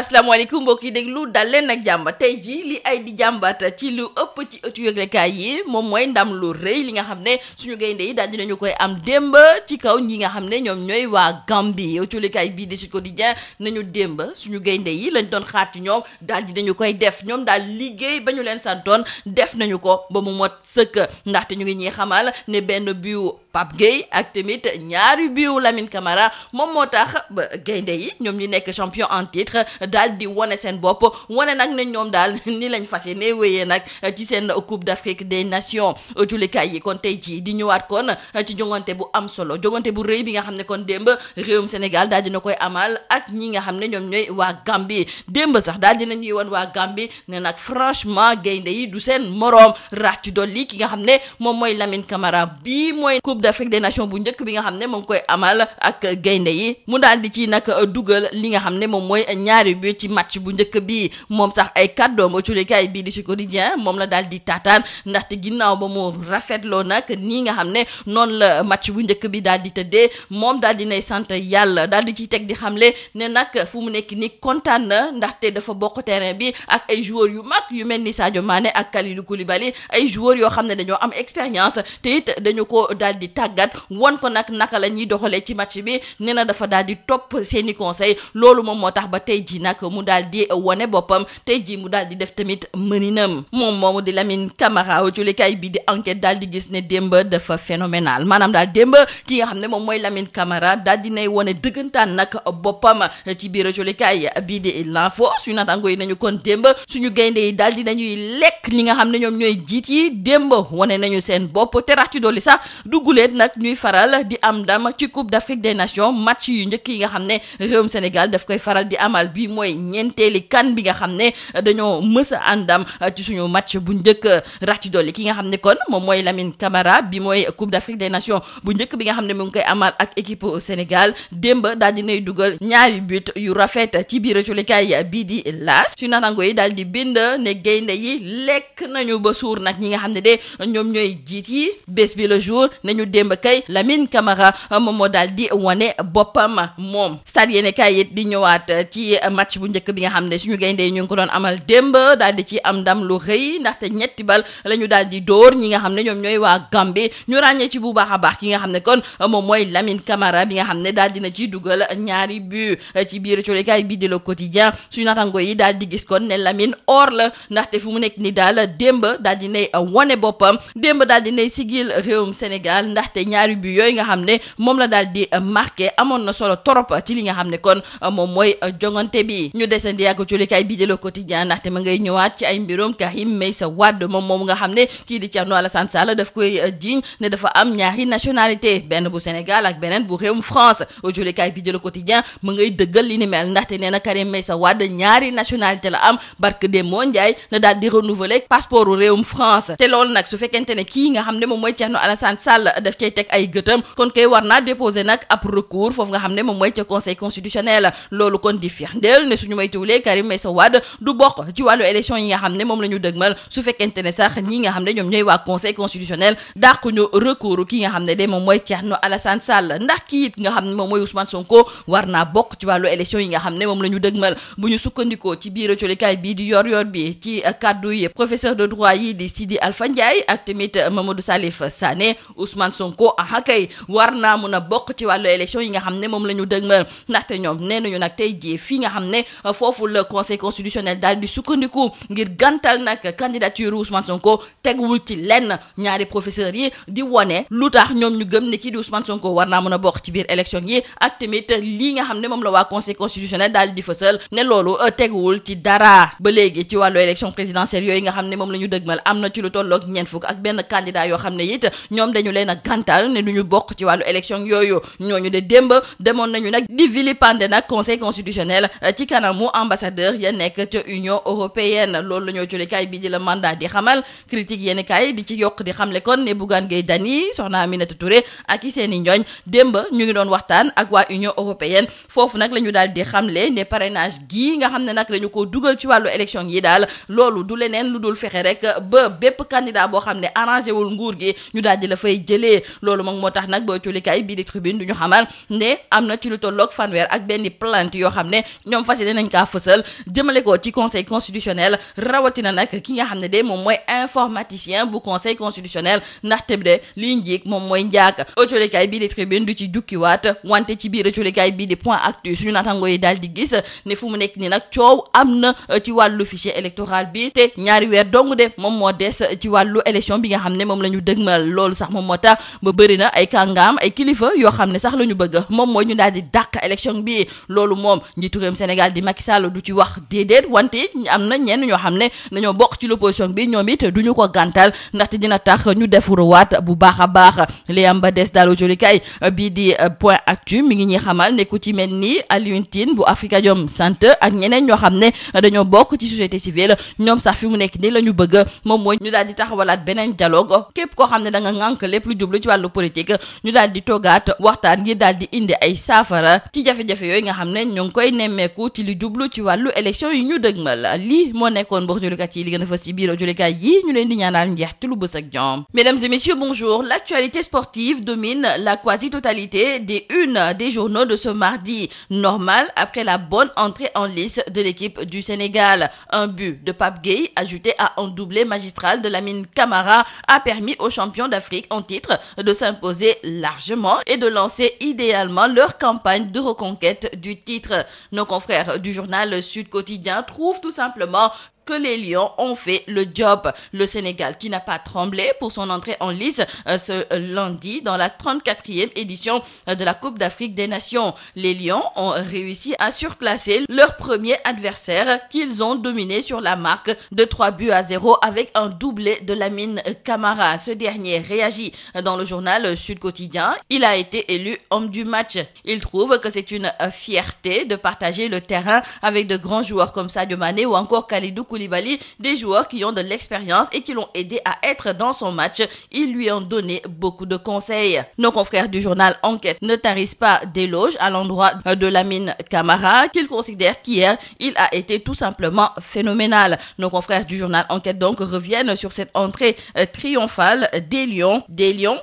asalaamaaleykum mbokk yi déglu dal leen nag jàmm tey ji li ay di jàmbat ci lu ëpp ci ëttu yëglekaay yi moom mooy ndam lu rëy li nga xam ne suñu gaynde yi daal dinañu koy am démb ci kaw ñi nga xam ne ñoom ñooy waa Gambie ëttu yëglekaay bii di Sud Quotidien nañu démb suñu gaynde yi lañ doon xaar ci ñoom daal dinañu koy def ñoom daal liggéey ba ñu leen santoon def nañu ko ba mu mot sëkk ndaxte ñu ngi ñuy xamal ne benn biu Pape Gueye ak tamit ñaari biu Lamine Camara moom moo tax ba gaynde yi ñoom ñi nekk champion en titre daal di wane seen bopp wane nag ne ñoom daal ni lañ fas yéene wéyee nag ci seen Coupe d'Afrique des Nations julikaay yi kon tey ci di ñëwaat kon ci jongante bu am solo jongante bu rëy bi nga xam ne kon démb réewum Sénégal daal dina koy amal ak ñi nga xam ne ñoom ñooy waa Gambie démb sax daal dina ñuy wan waa Gambie ne nag franchement gaynde yi du seen moroom rax ci dolli ki nga xam ne moom mooy Lamine Camara bii mooy Coupe d'Afrique des Nations bu njëkk bi nga xam ne moom koy amal ak gaynde yi mu daal di ci nag dugal li nga xam ne moom mooy ñaari bi ci match bu njëkk bi moom sax ay kàddoom culikaay bii di Sud Quotidien moom la daal di taataan ndaxte ginnaaw ba mu rafetloo nag nii nga xam ne noonu la match bu njëkk bi daal di tëddee moom daal di nay sant yàlla daal di ciy teg di xamle ne nag fu mu nekk ni kontaan na ndaxte dafa bokk terrain bi ak ay joueurs yu mag yu mel ni Sadio Mané ak Kalidou Koulibaly ay joueurs yoo xam ne dañoo am expérience te it dañu ko daal di tàggat won ko nag naka la ñuy doxalee ci match bi nee na dafa daal di topp seeni conseil loolu moom moo tax ba tey ji nag mu daal di wane boppam tey ji mu daal di def tamit mëninam moom moomu di Lamine Camara julikaay bi di enquête daal di gis ne démb dafa phénoménal maanaam daal démb ki nga xam ne moom mooy Lamine Camara daal di nay wane dëggantaan nag boppam ci biir julikaay bii di l'info suñu naataango yi nañu kon démb suñu gaynde yi daal di nañuy lekk li nga xam ne ñoom ñooy jiit yi démb wane nañu seen bopp te rax ci dolli sax dugguleet nag ñuy faral di am ndam ci Coupe d'Afrique des Nations match yu njëkk yi nga xam ne réewum Sénégal daf koy faral di amal bi mooy ñeenteeli kan bi nga xam ne dañoo mës a àndam ci suñu match bu njëkk rax ci dolli ki nga xam ne kon moom mooy Lamine Camara bi mooy Coupe d'Afrique des Nations bu njëkk bi nga xam ne mu ngi koy amal ak équipe Sénégal démb daal di nay dugal ñaari but yu rafet ci biir culikaay bii di laas su natango yi daal di bind ne gaynde yi lekk nañu ba suur nag ñi nga xam ne de ñoom ñooy jiit yi bés bi le jour nañu démb kay Lamine Camara moom moo daal di wane boppam moom stade yéene kay it di ñëwaat ci match bu njëkk bi nga xam ne suñu gaynde yi ñu ngi ko doon amal démb daal di ci am ndam lu rëy ndaxte ñetti bal la ñu daal di dóor ñi nga xam ne ñoom ñooy waa Gambie ñu ràññee ci bu baax a baax ki nga xam ne kon moom mooy Lamine Camara bi nga xam ne daal dina ci dugal ñaari but ci biir colikaay bii di Le Quotidien suñu natango yi daal di gis kon ne Lamine or la ndaxte fu mu nekk ni daal démb daal di nay wane boppam démb daal di nay sigil réewum Sénégal ndaxte ñaari but yooyu nga xam ne moom la daal di marqué amoon na solo torop ci li nga xam ne kon moom mooy jongante bi ñu desandi ak colikaay bii di Le Quotidien ndaxte ma ngay ñëwaat ci ay mbirum Karim Meïssa Wade moom nga xam ne kii di Thierno Alassane Sall daf koy jiiñ ne dafa am ñaari nationalité benn bu Sénégal ak beneen bu réewum France colikaay bii di Le Quotidien ma ngay dëggal li ni mel ndaxte nee na Karim Meïssa Wade ñaari nationalité la am barke Demba Ndiaye na daal di renouveler passeport u réewum France te loolu nag su fekkente ne kii nga xam ne moom mooy Thierno Alassane Sall daf cay teg ay gëtam kon kay war naa déposer nag ab recours foofu nga xam ne moom mooy ca conseil constitutionnel loolu kon di firndeel ne suñu maytuwulee Karim Meïssa Wade du bokk ci wàllu élection yi nga xam ne moom la ñu dëgmal su fekkente ne sax ñi nga xam ne ñoom ñooy waa conseil constitutionnel dàquñu recours ki nga xam ne de moom mooy Thierno Alassane Sall ndax kii it nga xam ne moom mooy Ousmane Sonko war naa bokk ci wàllu élection yi nga xam ne moom la ñu dëgmal bu ñu sukkandikoo ci biir colikaay bii di yor bi ci kaddu yi professeur de droit yi di Sidi Alpha Ndiaye ak tamit Mamadou Salif Sané Ousmane Sonko kay war naa mun a bokk ci wàllu élection yi nga xam ne moom la ñu dëgmal ndaxte ñoom nee nañu nag tey jii fii nga xam ne foofu le conseil constitutionnel daal di sukkandiku ngir gàntal nag candidature Ousmane Sonko teguwul ci lenn ñaari professeurs yi di wone lu tax ñoom ñu gëm ne kii di Ousmane Sonko war naa mun a bokk ci biir élection yi ak tamit lii nga xam ne moom la waa conseil constitutionnel daal di fësal ne loolu teguwul ci dara ba léegi ci wàllu élection présidentielle yooyu nga xam ne moom la ñu dëgmal am na ci lu tolloog ñeent fukk ak benn candidat yoo xam ne it ñoom dañu leen a gàntal ne du ñu bokk ci wàllu élection yooyu ñooñu de démb demoon nañu nag di vilipender nag conseil constitutionnel ci kanamu ambassadeur ya nekk ca Union européenne loolu la ñoo julikaay bi di la mandat di xamal critique yéeni kaay di ci yokk di xamle kon ne Bougane Gueye Dany soxna Aminata Touré ak i seeni ñooñ démb ñu ngi doon waxtaan ak waa Union européenne foofu nag la ñu daal di xamle ne parrainage gii nga xam ne nag dañu ko dugal ci wàllu élection yi daal loolu du leneen lu dul fexe rek ba bépp candidat boo xam ne arrangé wul nguur gi ñu daal di la fay jëlee boobule loolu moom moo tax nag ba colikaay bii di tribune du ñu xamal ne am na ci lu tolloog fanweer ak benn plainte yoo xam ne ñoom fas yéene nañ kaa fësal jëmale ko ci conseil constitutionnel rawatina nag ki nga xam ne de moom mooy informaticien bu conseil constitutionnel ndaxte de lii njiig moom mooy njaak colikaay bii di tribune du ci jukkiwaat wante ci biir colikaay bii di point actu suñu naataango yi daal di gis ne fu mu nekk ni nag coow am na ci wàllu fichier électoral bi te ñaari weer dong de moom moo des ci wàllu élection bi nga xam ne moom la ñu dëgmal loolu sax moom moo tax ba bëri na ay kàngaam ay kilifa yoo xam ne sax la ñu bëgg moom mooy ñu daal di dàq élection bi loolu moom njiitu réewum Sénégal di Macky Sall du ci wax déedéet wante am na ñenn ñoo xam ne dañoo bokk ci l'opposition bi ñoom it du ñu ko gàntal ndaxte dina tax ñu defuruwaat bu baax a baax li am ba des daal jolikaay bii di point actu mi ngi ñuy xamal ne ku ci mel ni Alioune Tine bu Afrikajom Center ak ñeneen ñoo xam ne dañoo bokk ci société civile ñoom sax fi mu nekk ni la ñu bëgg moom mooy ñu daal di taxawalaat beneen dialogue képp koo xam ne da nga ŋànk lépp lu jublu ci wàllu politique ñu daal di toogaat waxtaan ngir daal di indi ay saafara ci jafe-jafe yooyu nga xam ne ñu ngi koy nemmeeku ci li jublu ci wàllu élection yi ñu dëgmal lii moo nekkoon mbokk jolikat yi li gën a fës ci biir jolikat yi ñu leen di ñaanal njeexte lu bës ak jom. Mesdames et messieurs, bonjour. L'actualité sportive domine la quasi-totalité des unes des journaux de ce mardi. Normal après la bonne entrée en lice de l'équipe du Sénégal. Un but de Pape Gueye ajouté à un doublé magistral de Lamine Camara a permis aux champions d'Afrique en titre de s'imposer largement et de lancer idéalement leur campagne de reconquête du titre. Nos confrères du journal Sud Quotidien trouvent tout simplement que les Lions ont fait le job. Le Sénégal qui n'a pas tremblé pour son entrée en lice ce lundi dans la 34e édition de la Coupe d'Afrique des Nations. Les Lions ont réussi à surclasser leur premier adversaire qu'ils ont dominé sur la marque de 3-0 avec un doublé de Lamine Camara. Ce dernier réagit dans le journal Sud Quotidien. Il a été élu homme du match. Il trouve que c'est une fierté de partager le terrain avec de grands joueurs comme Sadio Mané ou encore Kalidou Koulibaly, des joueurs qui ont de l'expérience et qui l'ont aidé à être dans son match. Ils lui ont donné beaucoup de conseils. Nos confrères du journal Enquête ne tarissent pas d'éloges à l'endroit de Lamine Camara, qu'ils considèrent qu'hier, il a été tout simplement phénoménal. Nos confrères du journal Enquête donc reviennent sur cette entrée triomphale des Lions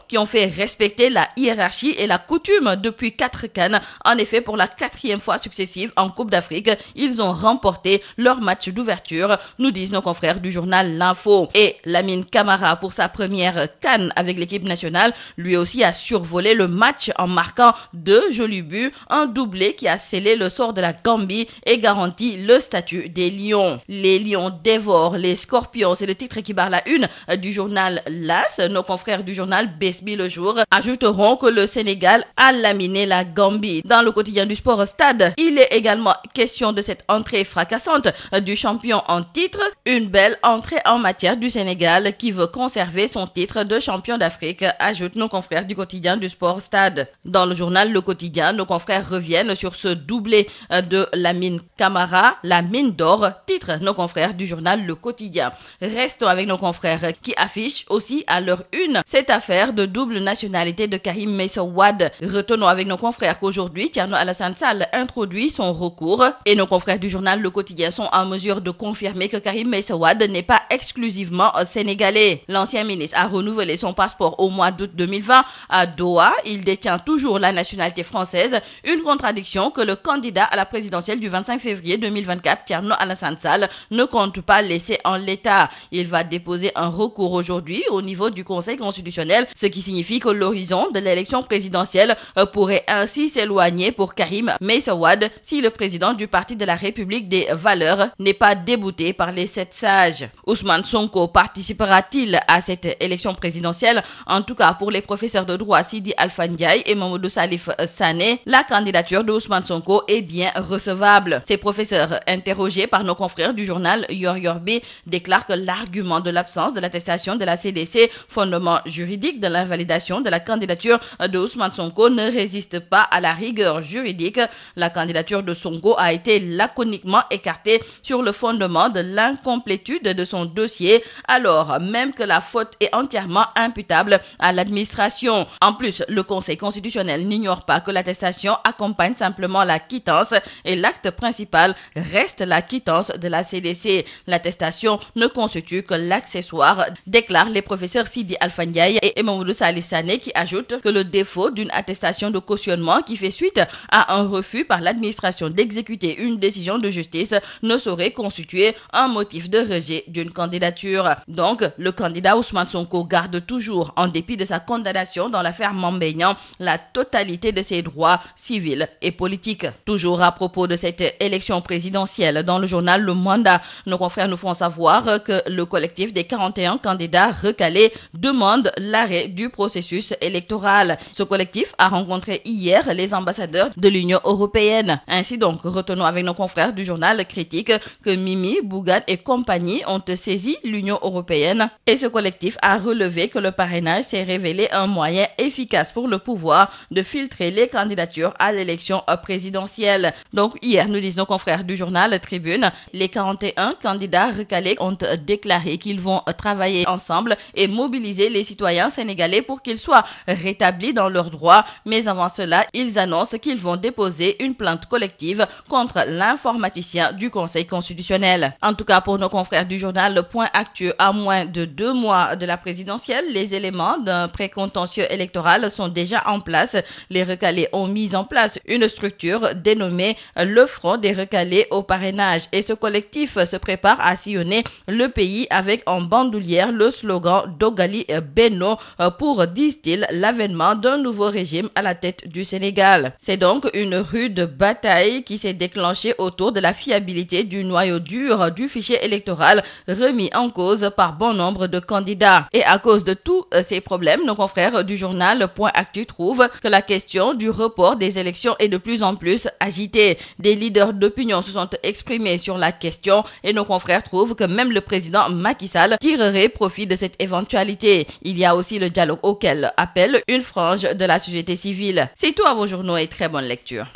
qui ont fait respecter la hiérarchie et la coutume depuis 4 CAN. En effet, pour la 4e fois successive en Coupe d'Afrique, ils ont remporté leur match d'ouverture, nous disent nos confrères du journal L'Info. Et Lamine Camara, pour sa première CAN avec l'équipe nationale, lui aussi a survolé le match en marquant 2 jolis buts, un doublé qui a scellé le sort de la Gambie et garanti le statut des Lions. Les Lions dévorent les Scorpions, c'est le titre qui barre la une du journal L'As. Nos confrères du journal Besbi Le Jour ajouteront que le Sénégal a laminé la Gambie. Dans le quotidien du Sport Stade, il est également question de cette entrée fracassante du champion en titre, une belle entrée en matière du Sénégal qui veut conserver son titre de champion d'Afrique, ajoutent nos confrères du quotidien du Sport Stade. Dans le journal Le Quotidien, nos confrères reviennent sur ce doublé de Lamine Camara, la mine d'or, titre nos confrères du journal Le Quotidien. Restons avec nos confrères qui affichent aussi à leur une cette affaire de double nationalité de Karim Meïssa Wade. Retenons avec nos confrères qu'aujourd'hui, Thierno Alassane Sall introduit son recours et nos confrères du journal Le Quotidien sont en mesure de confirmer que Karim Meïssa Wade n'est pas exclusivement sénégalais. L'ancien ministre a renouvelé son passeport au mois d'août 2020 à Doha. Il détient toujours la nationalité française, une contradiction que le candidat à la présidentielle du 25 février 2024, Thierno Alassane Sall, ne compte pas laisser en l'état. Il va déposer un recours aujourd'hui au niveau du Conseil constitutionnel, ce qui signifie que l'horizon de l'élection présidentielle pourrait ainsi s'éloigner pour Karim Meïssa Wade si le président du Parti de la République des Valeurs n'est pas débouté par les 7 sages. Ousmane Sonko participera-t-il à cette élection présidentielle? En tout cas, pour les professeurs de droit Sidi Alpha Ndiaye et Mamadou Salif Sané, la candidature de Ousmane Sonko est bien recevable. Ces professeurs, interrogés par nos confrères du journal Yor Yorbi, déclarent que l'argument de l'absence de l'attestation de la CDC, fondement juridique de l'invalidation de la candidature de Ousmane Sonko, ne résiste pas à la rigueur juridique. La candidature de Sonko a été laconiquement écartée sur le fondement de de l'incomplétude de son dossier, alors même que la faute est entièrement imputable à l'administration. En plus, le Conseil constitutionnel n'ignore pas que l'attestation accompagne simplement la quittance et l'acte principal reste la quittance de la CDC. L'attestation ne constitue que l'accessoire, déclarent les professeurs Sidi Alpha Ndiaye et Mamadou Salih Sané, qui ajoutent que le défaut d'une attestation de cautionnement qui fait suite à un refus par l'administration d'exécuter une décision de justice ne saurait constituer un motif de rejet d'une candidature. Donc, le candidat Ousmane Sonko garde toujours, en dépit de sa condamnation dans l'affaire Mame Mbaye Niang, la totalité de ses droits civils et politiques. Toujours à propos de cette élection présidentielle, dans le journal Le Mandat, nos confrères nous font savoir que le collectif des 41 candidats recalés demande l'arrêt du processus électoral. Ce collectif a rencontré hier les ambassadeurs de l'Union européenne. Ainsi donc, retenons avec nos confrères du journal Critique que Mimi, Bougane et compagnie ont saisi l'Union européenne et ce collectif a relevé que le parrainage s'est révélé un moyen efficace pour le pouvoir de filtrer les candidatures à l'élection présidentielle. Donc hier, nous disent nos confrères du journal Tribune, les 41 candidats recalés ont déclaré qu'ils vont travailler ensemble et mobiliser les citoyens sénégalais pour qu'ils soient rétablis dans leurs droits. Mais avant cela, ils annoncent qu'ils vont déposer une plainte collective contre l'informaticien du Conseil constitutionnel. En tout cas, pour nos confrères du journal Le Point Actu, à moins de 2 mois de la présidentielle, les éléments d'un précontentieux électoral sont déjà en place. Les recalés ont mis en place une structure dénommée le Front des recalés au parrainage et ce collectif se prépare à sillonner le pays avec en bandoulière le slogan Dogali Benno pour, disent-ils, l'avènement d'un nouveau régime à la tête du Sénégal. C'est donc une rude bataille qui s'est déclenchée autour de la fiabilité du noyau dur du fichier électoral remis en cause par bon nombre de candidats. Et à cause de tous ces problèmes, nos confrères du journal Point Actu trouvent que la question du report des élections est de plus en plus agitée. Des leaders d'opinion se sont exprimés sur la question et nos confrères trouvent que même le président Macky Sall tirerait profit de cette éventualité. Il y a aussi le dialogue auquel appelle une frange de la société civile. C'est tout à vos journaux et très bonne lecture.